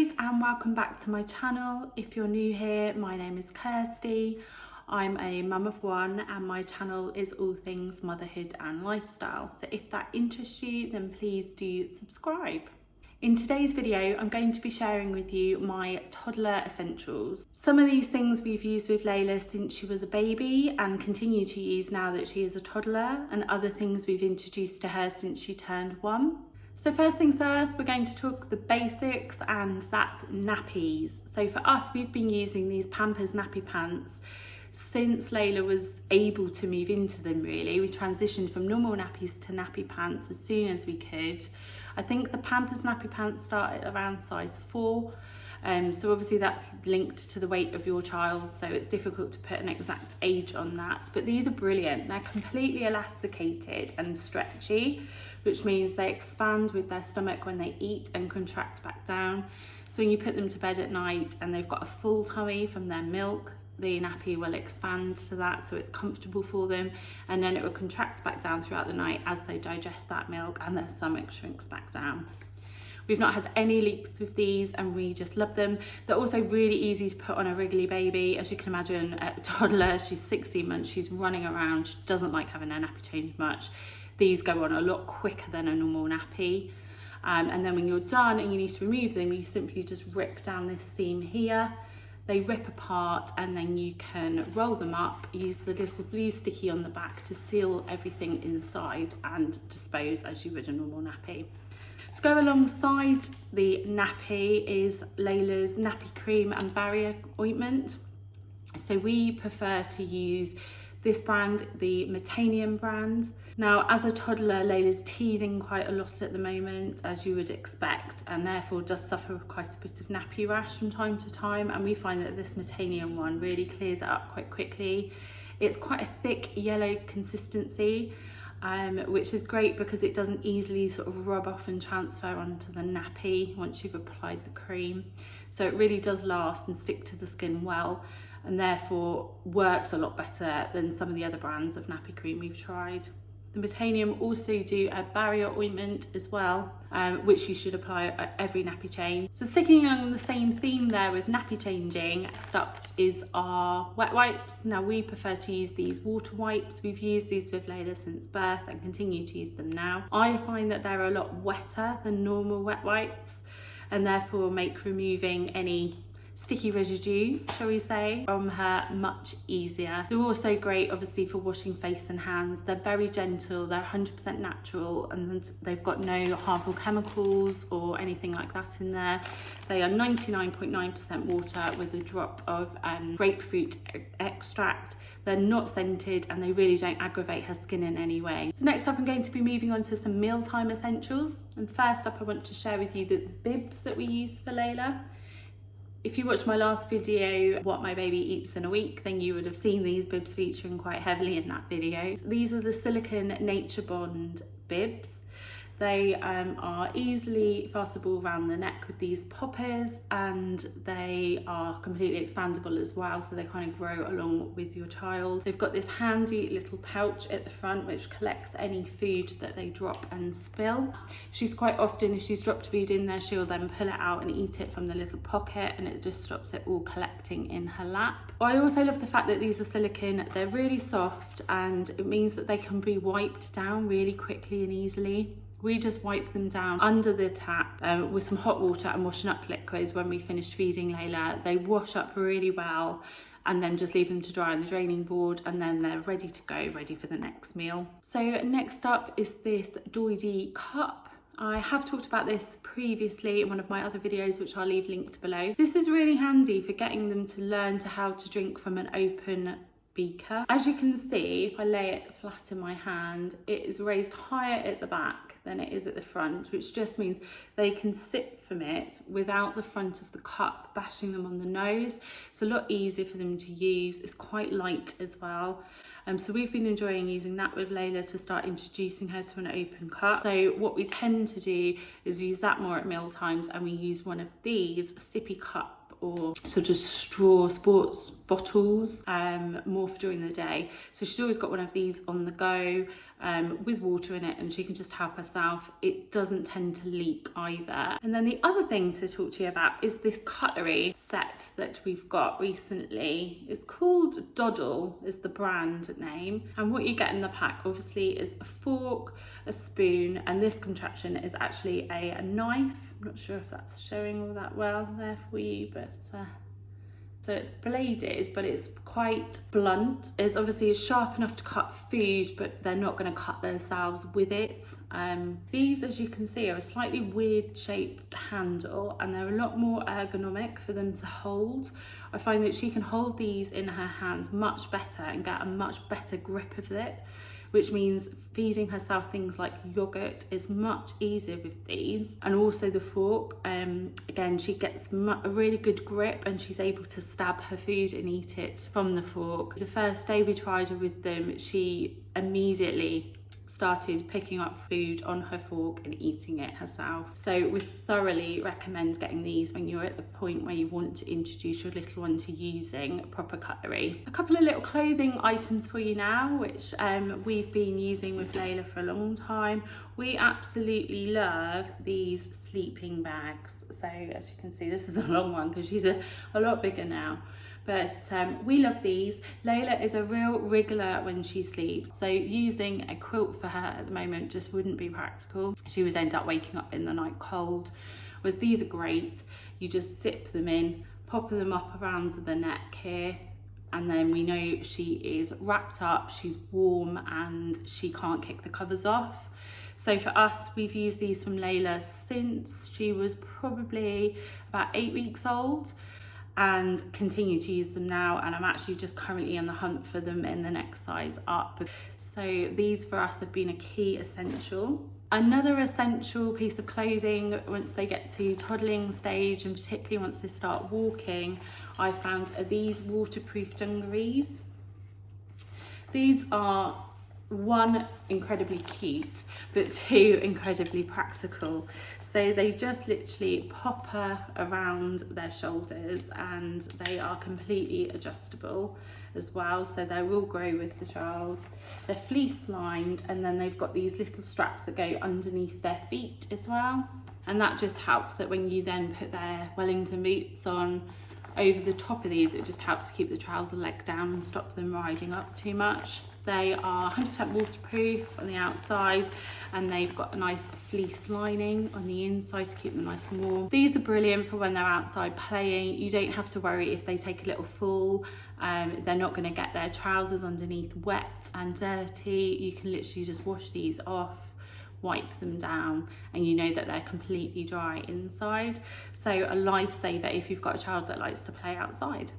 guys, and welcome back to my channel. If you're new here, my name is Kirsty. I'm a mum of one and my channel is all things motherhood and lifestyle. So if that interests you, then please do subscribe. In today's video, I'm going to be sharing with you my toddler essentials. Some of these things we've used with Laila since she was a baby and continue to use now that she is a toddler, and other things we've introduced to her since she turned 1. So first things first, we're going to talk the basics, and that's nappies. So for us, we've been using these Pampers nappy pants since Laila was able to move into them, really. We transitioned from normal nappies to nappy pants as soon as we could. I think the Pampers nappy pants start at around size 4. So obviously that's linked to the weight of your child, so it's difficult to put an exact age on that. But these are brilliant. They're completely elasticated and stretchy, which means they expand with their stomach when they eat and contract back down. So when you put them to bed at night and they've got a full tummy from their milk, the nappy will expand to that, so it's comfortable for them, and then it will contract back down throughout the night as they digest that milk and their stomach shrinks back down. We've not had any leaks with these and we just love them. They're also really easy to put on a wriggly baby. As you can imagine, a toddler, she's 16 months, she's running around, she doesn't like having her nappy changed much. These go on a lot quicker than a normal nappy. And then when you're done and you need to remove them, you simply just rip down this seam here. They rip apart and then you can roll them up, use the little blue sticky on the back to seal everything inside and dispose as you would a normal nappy. To go alongside the nappy is Laila's nappy cream and barrier ointment. So we prefer to use this brand, the Metanium brand. Now, as a toddler, Laila's teething quite a lot at the moment, as you would expect, and therefore does suffer quite a bit of nappy rash from time to time, and we find that this Metanium one really clears it up quite quickly. It's quite a thick yellow consistency, which is great because it doesn't easily sort of rub off and transfer onto the nappy once you've applied the cream. So it really does last and stick to the skin well, and therefore works a lot better than some of the other brands of nappy cream we've tried. The Metanium also do a barrier ointment as well, which you should apply at every nappy change. So sticking along the same theme there with nappy changing, next up is our wet wipes. Now we prefer to use these water wipes. We've used these with Laila since birth and continue to use them now. I find that they're a lot wetter than normal wet wipes and therefore make removing any sticky residue, shall we say, from her much easier. They're also great obviously for washing face and hands. They're very gentle, they're 100% natural, and they've got no harmful chemicals or anything like that in there. They are 99.9% water with a drop of grapefruit extract. They're not scented and they really don't aggravate her skin in any way. So next up I'm going to be moving on to some mealtime essentials, and first up I want to share with you the bibs that we use for Laila. If you watched my last video, what my baby eats in a week, then you would have seen these bibs featuring quite heavily in that video. These are the silicone Nature Bond bibs. They are easily fastenable around the neck with these poppers, and they are completely expandable as well, so they kind of grow along with your child. They've got this handy little pouch at the front which collects any food that they drop and spill. She's quite often, if she's dropped food in there, she'll then pull it out and eat it from the little pocket, and it just stops it all collecting in her lap. I also love the fact that these are silicone. They're really soft and it means that they can be wiped down really quickly and easily. We just wipe them down under the tap with some hot water and washing up liquids when we finish feeding Laila. They wash up really well and then just leave them to dry on the draining board, and then they're ready to go, ready for the next meal. So next up is this Doidy cup. I have talked about this previously in one of my other videos, which I'll leave linked below. This is really handy for getting them to learn how to drink from an open beaker. As you can see, if I lay it flat in my hand, it is raised higher at the back than it is at the front, which just means they can sip from it without the front of the cup bashing them on the nose. It's a lot easier for them to use. It's quite light as well. So we've been enjoying using that with Laila to start introducing her to an open cup. So what we tend to do is use that more at meal times, and we use one of these sippy cups or sort of straw sports bottles more for during the day. So she's always got one of these on the go, with water in it, and she can just help herself. It doesn't tend to leak either. And then the other thing to talk to you about is this cutlery set that we've got recently. It's called Toddler is the brand name, and what you get in the pack obviously is a fork, a spoon, and this contraption is actually a knife. I'm not sure if that's showing all that well there for you, but so it's bladed, but it's quite blunt. It's obviously sharp enough to cut food, but they're not going to cut themselves with it. These, as you can see, are a slightly weird shaped handle, and they're a lot more ergonomic for them to hold. I find that she can hold these in her hands much better and get a much better grip of it, which means feeding herself things like yogurt is much easier with these. And also the fork, again, she gets a really good grip and she's able to stab her food and eat it from the fork. The first day we tried her with them, she immediately started picking up food on her fork and eating it herself. So we thoroughly recommend getting these when you're at the point where you want to introduce your little one to using proper cutlery. A couple of little clothing items for you now, which we've been using with Laila for a long time. We absolutely love these sleeping bags. So as you can see, this is a long one because she's a lot bigger now. But we love these. Laila is a real wriggler when she sleeps, so using a quilt for her at the moment just wouldn't be practical. She would end up waking up in the night cold, whereas these are great. You just zip them in, pop them up around the neck here, and then we know she is wrapped up, she's warm, and she can't kick the covers off. So for us, we've used these from Laila since she was probably about 8 weeks old, and continue to use them now, and I'm actually just currently on the hunt for them in the next size up. So these for us have been a key essential. Another essential piece of clothing once they get to toddling stage, and particularly once they start walking, I found are these waterproof dungarees. These are, one, incredibly cute, but two, incredibly practical. So they just literally pop her around their shoulders, and they are completely adjustable as well, so they will grow with the child. They're fleece lined, and then they've got these little straps that go underneath their feet as well, and that just helps that when you then put their Wellington boots on over the top of these, it just helps to keep the trouser leg down and stop them riding up too much. They are 100% waterproof on the outside, and they've got a nice fleece lining on the inside to keep them nice and warm. These are brilliant for when they're outside playing. You don't have to worry if they take a little fall. They're not going to get their trousers underneath wet and dirty. You can literally just wash these off, wipe them down, and you know that they're completely dry inside. So a lifesaver if you've got a child that likes to play outside.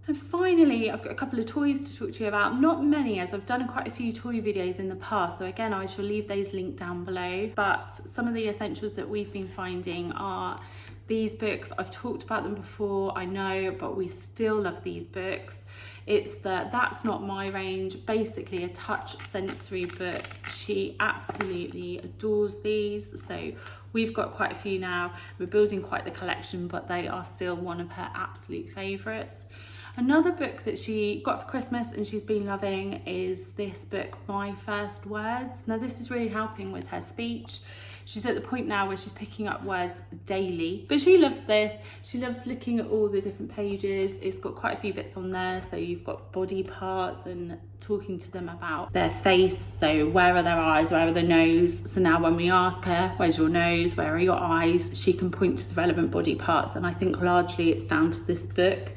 And finally, I've got a couple of toys to talk to you about. Not many, as I've done quite a few toy videos in the past, so again, I shall leave those linked down below. But some of the essentials that we've been finding are these books. I've talked about them before, I know, but we still love these books. It's the That's Not My range, basically a touch sensory book. She absolutely adores these, so we've got quite a few now. We're building quite the collection, but they are still one of her absolute favourites. Another book that she got for Christmas and she's been loving is this book, My First Words. Now this is really helping with her speech. She's at the point now where she's picking up words daily, but she loves this. She loves looking at all the different pages. It's got quite a few bits on there. So you've got body parts and talking to them about their face. So where are their eyes? Where are the nose? So now when we ask her, where's your nose? Where are your eyes? She can point to the relevant body parts. And I think largely it's down to this book.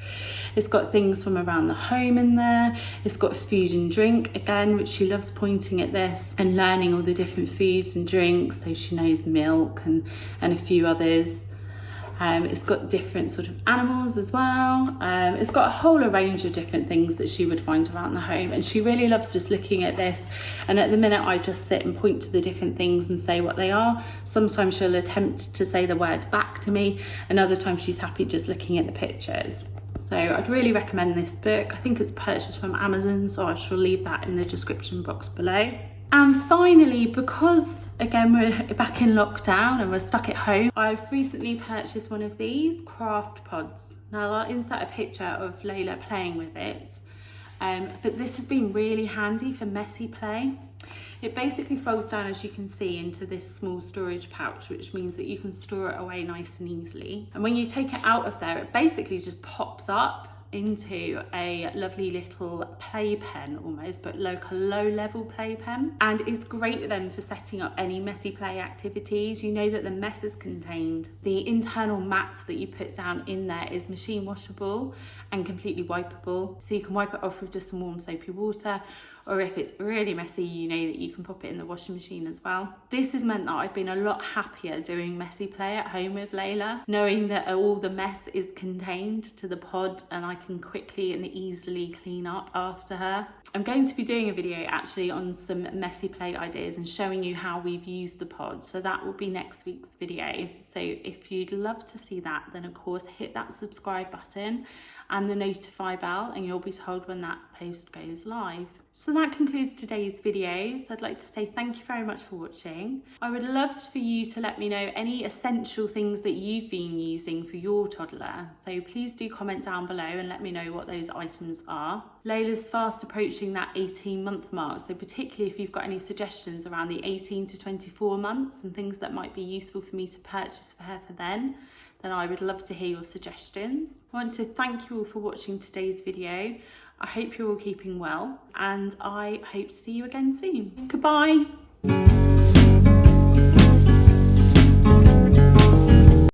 It's got things from around the home in there. It's got food and drink, again, which she loves pointing at this and learning all the different foods and drinks. So she knows milk and a few others. It's got different sort of animals as well. It's got a whole range of different things that she would find around the home, and she really loves just looking at this. And at the minute I just sit and point to the different things and say what they are. Sometimes she'll attempt to say the word back to me, and other times she's happy just looking at the pictures. So I'd really recommend this book. I think it's purchased from Amazon, so I shall leave that in the description box below. And finally, because again we're back in lockdown and we're stuck at home, I've recently purchased one of these craft pods. Now I'll insert a picture of Laila playing with it. But this has been really handy for messy play. It basically folds down, as you can see, into this small storage pouch, which means that you can store it away nice and easily. And when you take it out of there, it basically just pops up into a lovely little playpen almost, but like a low-level playpen, and it's great then for setting up any messy play activities. You know that the mess is contained. The internal mat that you put down in there is machine washable and completely wipeable, so you can wipe it off with just some warm soapy water, or if it's really messy, you know that you can pop it in the washing machine as well. This has meant that I've been a lot happier doing messy play at home with Laila, knowing that all the mess is contained to the pod and I can quickly and easily clean up after her. I'm going to be doing a video actually on some messy play ideas and showing you how we've used the pod, so that will be next week's video. So if you'd love to see that, then of course hit that subscribe button and the notify bell, and you'll be told when that post goes live. So that concludes today's video. So I'd like to say thank you very much for watching. I would love for you to let me know any essential things that you've been using for your toddler. So please do comment down below and let me know what those items are. Laila's fast approaching that 18-month mark, so particularly if you've got any suggestions around the 18 to 24 months and things that might be useful for me to purchase for her for then I would love to hear your suggestions. I want to thank you all for watching today's video. I hope you're all keeping well, and I hope to see you again soon. Goodbye.